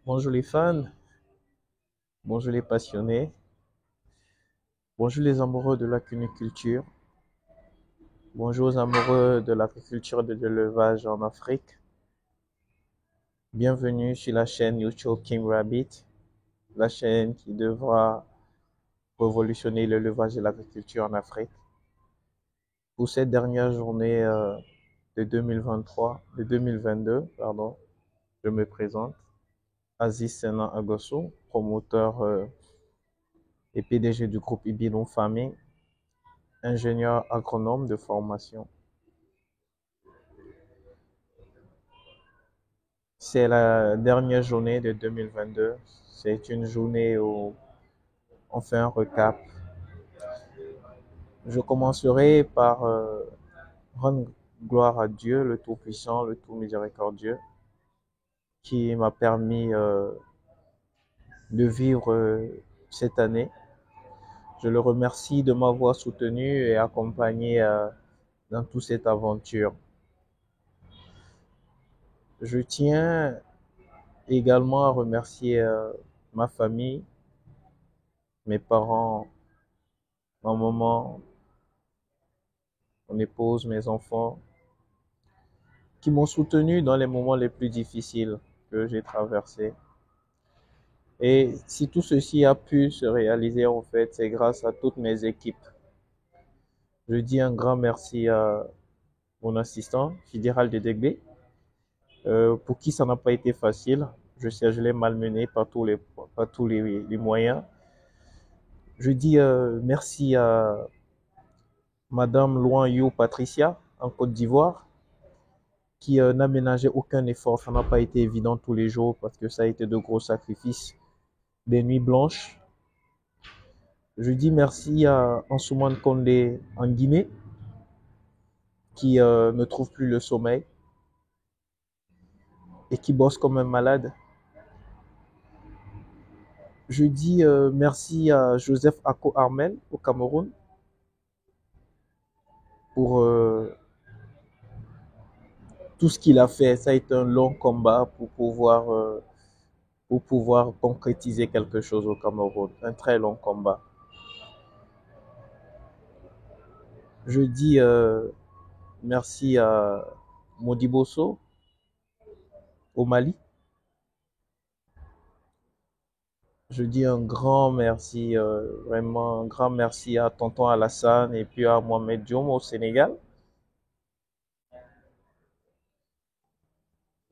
Bonjour les fans, bonjour les passionnés, bonjour les amoureux de la cuniculture, bonjour aux amoureux de l'agriculture et de l'élevage en Afrique. Bienvenue sur la chaîne YouTube King Rabbit, la chaîne qui devra révolutionner l'élevage et l'agriculture en Afrique. Pour cette dernière journée de 2023, de 2022, pardon, je me présente, Aziz Senan Agosso, promoteur et PDG du groupe Ibidon Farming, ingénieur agronome de formation. C'est la dernière journée de 2022. C'est une journée où on fait un recap. Je commencerai par rendre gloire à Dieu, le Tout-Puissant, le Tout-Miséricordieux, qui m'a permis de vivre cette année. Je le remercie de m'avoir soutenu et accompagné dans toute cette aventure. Je tiens également à remercier ma famille, mes parents, ma maman, mon épouse, mes enfants, qui m'ont soutenu dans les moments les plus difficiles que j'ai traversés. Et si tout ceci a pu se réaliser, en fait, c'est grâce à toutes mes équipes. Je dis un grand merci à mon assistant, Fidiral Dedegbé, pour qui ça n'a pas été facile. Je sais, je l'ai malmené par tous les moyens. Je dis merci à Madame Loin Yo Patricia, en Côte d'Ivoire, qui n'a ménagé aucun effort. Ça n'a pas été évident tous les jours parce que ça a été de gros sacrifices, des nuits blanches. Je dis merci à Ansoumane Condé en Guinée, qui ne trouve plus le sommeil et qui bosse comme un malade. Je dis merci à Joseph Ako Armel au Cameroun pour tout ce qu'il a fait. Ça a été un long combat pour pouvoir concrétiser quelque chose au Cameroun. Un très long combat. Je dis merci à Modiboso au Mali. Je dis un grand merci, vraiment un grand merci à Tonton Alassane et puis à Mohamed Dioum au Sénégal.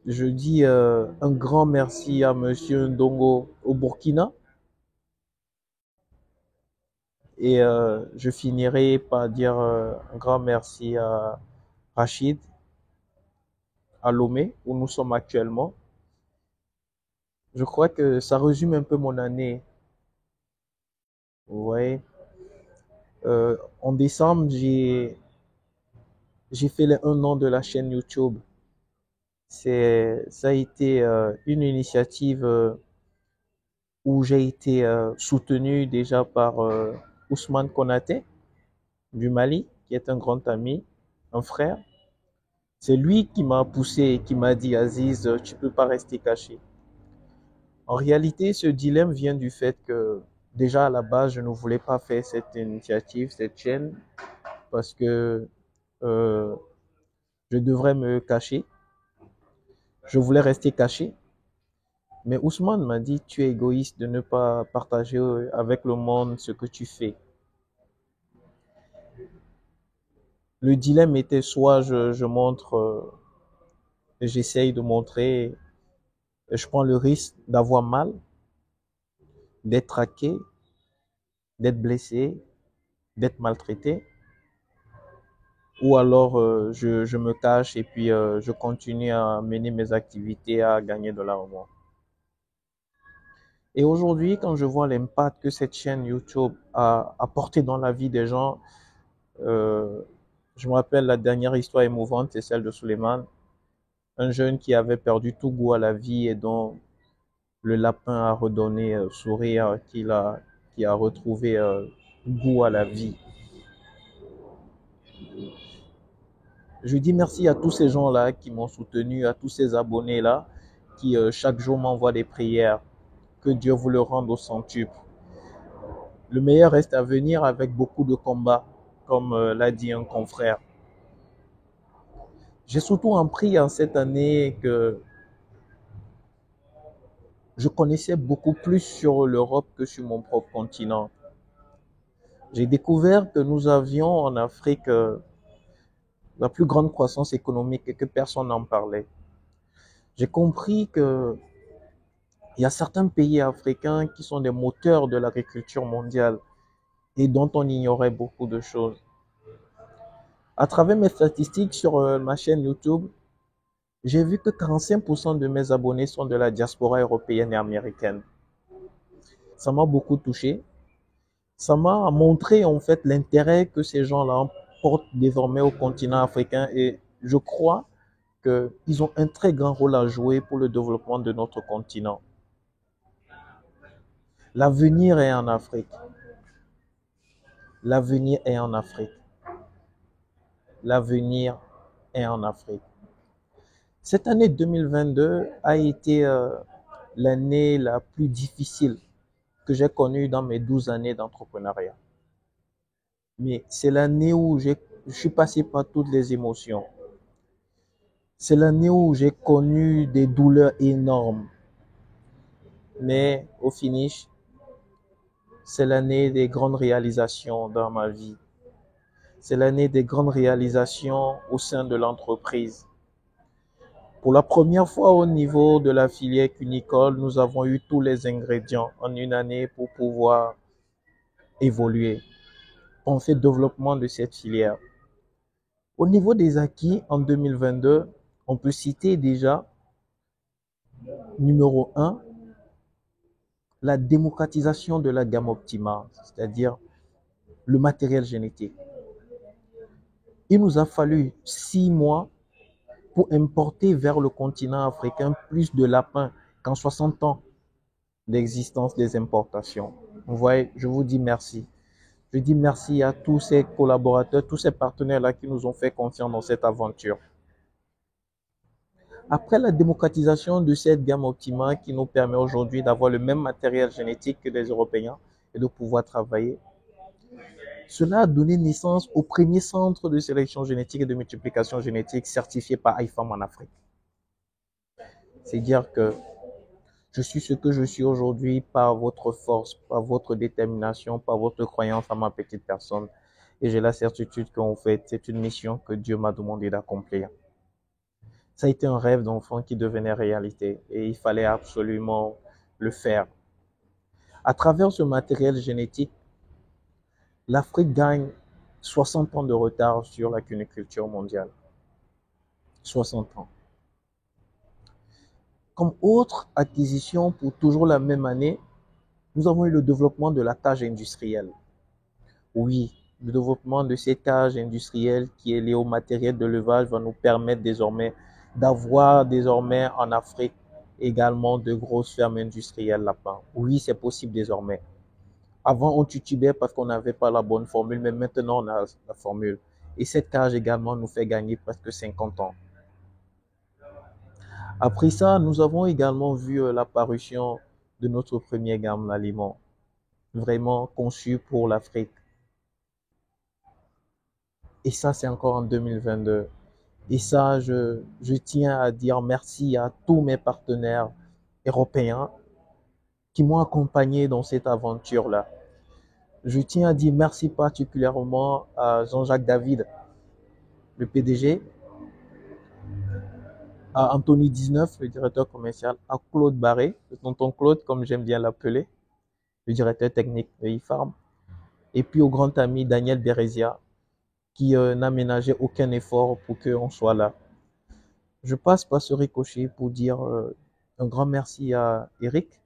Je dis un grand merci à Monsieur Ndongo au Burkina. Et je finirai par dire un grand merci à Rachid, à Lomé, où nous sommes actuellement. Je crois que ça résume un peu mon année. Vous voyez, en décembre, j'ai fait les 1 an de la chaîne YouTube. Ça a été une initiative où j'ai été soutenu déjà par Ousmane Konaté du Mali, qui est un grand ami, un frère. C'est lui qui m'a poussé et qui m'a dit, Aziz, tu peux pas rester caché. En réalité, ce dilemme vient du fait que déjà à la base, je ne voulais pas faire cette initiative, cette chaîne, parce que euh, je devrais me cacher. Je voulais rester caché. Mais Ousmane m'a dit, tu es égoïste de ne pas partager avec le monde ce que tu fais. Le dilemme était soit je montre, j'essaye de montrer, et je prends le risque d'avoir mal, d'être traqué, d'être blessé, d'être maltraité, ou alors je me cache et puis je continue à mener mes activités, à gagner de l'argent. Et aujourd'hui, quand je vois l'impact que cette chaîne YouTube a apporté dans la vie des gens, euh, je me rappelle la dernière histoire émouvante, c'est celle de Suleiman, un jeune qui avait perdu tout goût à la vie et dont le lapin a redonné sourire, qui a retrouvé goût à la vie. Je dis merci à tous ces gens-là qui m'ont soutenu, à tous ces abonnés-là qui chaque jour m'envoient des prières. Que Dieu vous le rende au centuple. Le meilleur reste à venir avec beaucoup de combats, comme l'a dit un confrère. J'ai surtout appris en cette année que je connaissais beaucoup plus sur l'Europe que sur mon propre continent. J'ai découvert que nous avions en Afrique la plus grande croissance économique et que personne n'en parlait. J'ai compris que il y a certains pays africains qui sont des moteurs de l'agriculture mondiale et dont on ignorait beaucoup de choses. À travers mes statistiques sur ma chaîne YouTube, j'ai vu que 45% de mes abonnés sont de la diaspora européenne et américaine. Ça m'a beaucoup touché. Ça m'a montré en fait l'intérêt que ces gens-là portent désormais au continent africain et je crois qu'ils ont un très grand rôle à jouer pour le développement de notre continent. L'avenir est en Afrique. L'avenir est en Afrique. L'avenir est en Afrique. Cette année 2022 a été l'année la plus difficile que j'ai connue dans mes 12 années d'entrepreneuriat. Mais c'est l'année où je suis passé par toutes les émotions. C'est l'année où j'ai connu des douleurs énormes. Mais au finish, c'est l'année des grandes réalisations dans ma vie. C'est l'année des grandes réalisations au sein de l'entreprise. Pour la première fois au niveau de la filière Cunicole, nous avons eu tous les ingrédients en une année pour pouvoir évoluer, penser le développement de cette filière. Au niveau des acquis en 2022, on peut citer déjà, numéro 1, la démocratisation de la gamme Optima, c'est-à-dire le matériel génétique. Il nous a fallu 6 mois pour importer vers le continent africain plus de lapins qu'en 60 ans d'existence des importations. Vous voyez, je vous dis merci. Je dis merci à tous ces collaborateurs, tous ces partenaires-là qui nous ont fait confiance dans cette aventure. Après la démocratisation de cette gamme Optima qui nous permet aujourd'hui d'avoir le même matériel génétique que les Européens et de pouvoir travailler, cela a donné naissance au premier centre de sélection génétique et de multiplication génétique certifié par IFAM en Afrique. C'est dire que je suis ce que je suis aujourd'hui par votre force, par votre détermination, par votre croyance en ma petite personne. Et j'ai la certitude qu'en fait, c'est une mission que Dieu m'a demandé d'accomplir. Ça a été un rêve d'enfant qui devenait réalité et il fallait absolument le faire. À travers ce matériel génétique, l'Afrique gagne 60 ans de retard sur la cuniculture mondiale. 60 ans. Comme autre acquisition pour toujours la même année, nous avons eu le développement de la cage industrielle. Oui, le développement de cette cage industrielle qui est liée au matériel de levage va nous permettre désormais d'avoir désormais en Afrique également de grosses fermes industrielles lapins. Oui, c'est possible désormais. Avant, on titubait parce qu'on n'avait pas la bonne formule, mais maintenant, on a la formule. Et cette cage également nous fait gagner presque 50 ans. Après ça, nous avons également vu l'apparition de notre première gamme d'aliments, vraiment conçue pour l'Afrique. Et ça, c'est encore en 2022. Et ça, je tiens à dire merci à tous mes partenaires européens qui m'ont accompagné dans cette aventure-là. Je tiens à dire merci particulièrement à Jean-Jacques David, le PDG, à Anthony 19, le directeur commercial, à Claude Barré, le tonton Claude, comme j'aime bien l'appeler, le directeur technique de IFARM, et puis au grand ami Daniel Bérézia, qui n'a ménagé aucun effort pour qu'on soit là. Je passe par ce ricochet pour dire un grand merci à Eric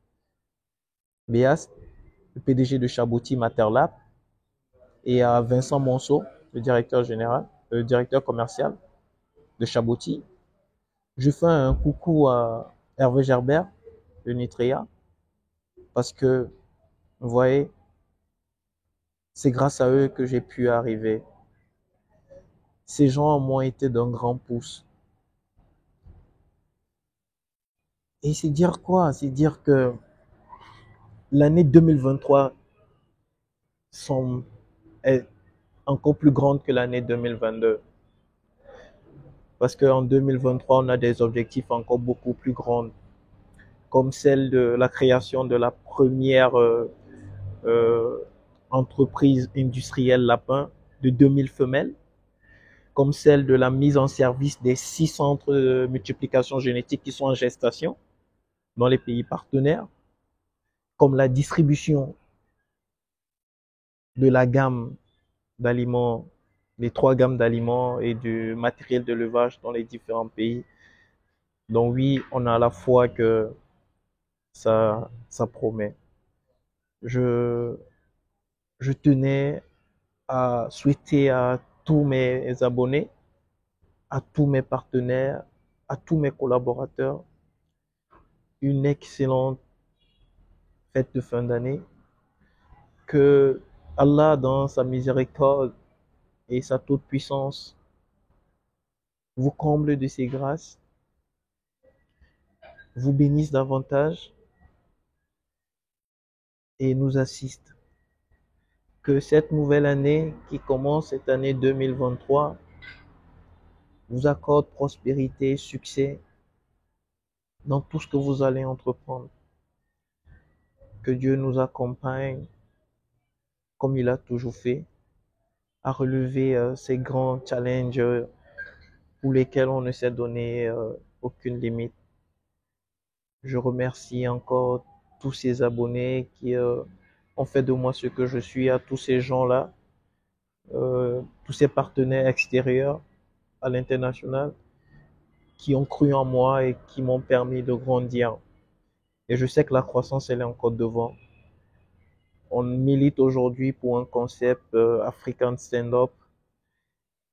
Béas, le PDG de Chabouti Materlab, et à Vincent Monceau, le directeur général, le directeur commercial de Chabouti. Je fais un coucou à Hervé Gerbert de Nitrea parce que, vous voyez, c'est grâce à eux que j'ai pu arriver. Ces gens m'ont été d'un grand pouce. Et c'est dire quoi? C'est dire que l'année 2023 semble être encore plus grande que l'année 2022. Parce qu'en 2023, on a des objectifs encore beaucoup plus grands, comme celle de la création de la première euh, entreprise industrielle lapin de 2000 femelles, comme celle de la mise en service des 6 centres de multiplication génétique qui sont en gestation dans les pays partenaires, comme la distribution de la gamme d'aliments, les 3 gammes d'aliments et du matériel de levage dans les différents pays. Donc oui, on a à la fois que ça promet. Je, je tenais à souhaiter à tous mes abonnés, à tous mes partenaires, à tous mes collaborateurs une excellente fête de fin d'année. Que Allah, dans sa miséricorde et sa toute puissance, vous comble de ses grâces, vous bénisse davantage et nous assiste. Que cette nouvelle année qui commence, cette année 2023, vous accorde prospérité, succès dans tout ce que vous allez entreprendre. Que Dieu nous accompagne, comme il a toujours fait, à relever ces grands challenges pour lesquels on ne s'est donné aucune limite. Je remercie encore tous ces abonnés qui ont fait de moi ce que je suis, à tous ces gens-là, tous ces partenaires extérieurs à l'international qui ont cru en moi et qui m'ont permis de grandir. Et je sais que la croissance, elle est encore devant. On milite aujourd'hui pour un concept African Stand-up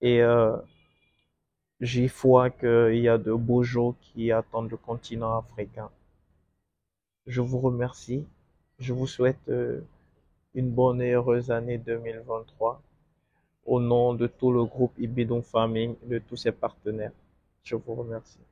et j'ai foi qu'il y a de beaux jours qui attendent le continent africain. Je vous remercie. Je vous souhaite une bonne et heureuse année 2023 au nom de tout le groupe Ibidon Farming et de tous ses partenaires. Je vous remercie.